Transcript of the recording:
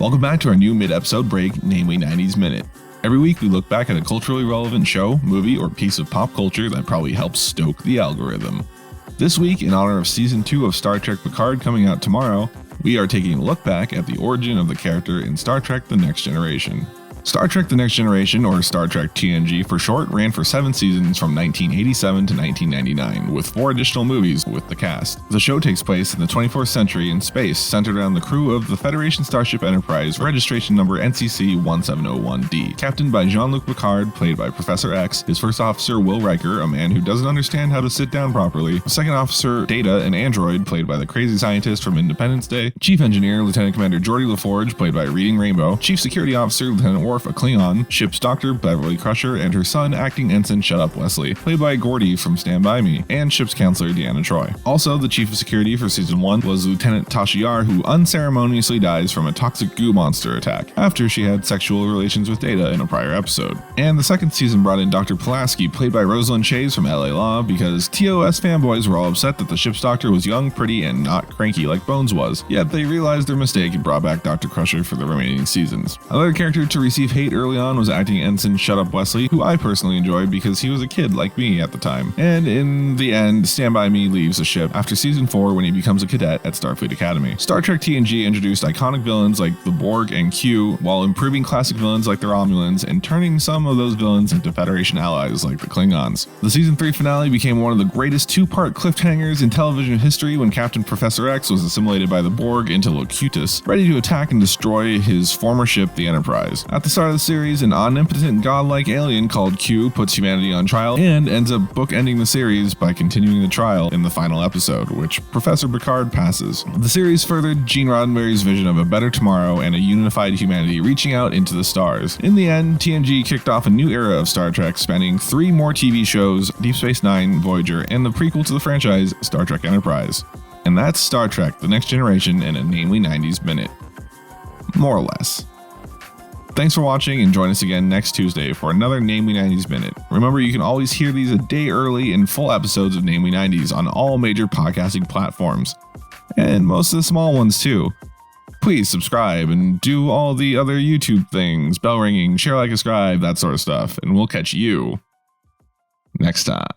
Welcome back to our new mid-episode break, namely 90s Minute. Every week we look back at a culturally relevant show, movie, or piece of pop culture that probably helps stoke the algorithm. This week, in honor of Season 2 of Star Trek Picard coming out tomorrow, we are taking a look back at the origin of the character in Star Trek The Next Generation. Star Trek The Next Generation, or Star Trek TNG for short, ran for 7 seasons from 1987 to 1999, with 4 additional movies with the cast. The show takes place in the 24th century in space, centered around the crew of the Federation Starship Enterprise, registration number NCC-1701D. Captained by Jean-Luc Picard, played by Professor X, his first officer Will Riker, a man who doesn't understand how to sit down properly, second officer Data, an android, played by the crazy scientist from Independence Day, Chief Engineer Lieutenant Commander Geordi LaForge, played by Reading Rainbow, Chief Security Officer Lieutenant Worf, a Klingon, ship's doctor Beverly Crusher, and her son, acting ensign Shut Up Wesley, played by Gordy from Stand By Me, and ship's counselor Deanna Troi. Also, the chief of security for season 1 was Lieutenant Tasha Yar, who unceremoniously dies from a toxic goo monster attack after she had sexual relations with Data in a prior episode. And the second season brought in Dr. Pulaski, played by Rosalind Shays from LA Law, because TOS fanboys were all upset that the ship's doctor was young, pretty, and not cranky like Bones was, yet they realized their mistake and brought back Dr. Crusher for the remaining seasons. Another character to receive hate early on was acting ensign Shut Up Wesley, who I personally enjoyed because he was a kid like me at the time. And in the end, Stand By Me leaves the ship after season 4 when he becomes a cadet at Starfleet Academy. Star Trek TNG introduced iconic villains like the Borg and Q, while improving classic villains like the Romulans and turning some of those villains into Federation allies like the Klingons. The season 3 finale became one of the greatest 2-part cliffhangers in television history when Captain Professor X was assimilated by the Borg into Locutus, ready to attack and destroy his former ship, the Enterprise. At the start of the series, an omnipotent godlike alien called Q puts humanity on trial and ends up bookending the series by continuing the trial in the final episode, which Professor Picard passes. The series furthered Gene Roddenberry's vision of a better tomorrow and a unified humanity reaching out into the stars. In the end, TNG kicked off a new era of Star Trek, spanning 3 more TV shows, Deep Space Nine, Voyager, and the prequel to the franchise, Star Trek Enterprise. And that's Star Trek The Next Generation in a namely 90s minute. More or less. Thanks for watching, and join us again next Tuesday for another Namely 90s Minute. Remember, you can always hear these a day early in full episodes of Namely 90s on all major podcasting platforms. And most of the small ones too. Please subscribe and do all the other YouTube things, bell ringing, share, like, subscribe, that sort of stuff, and we'll catch you next time.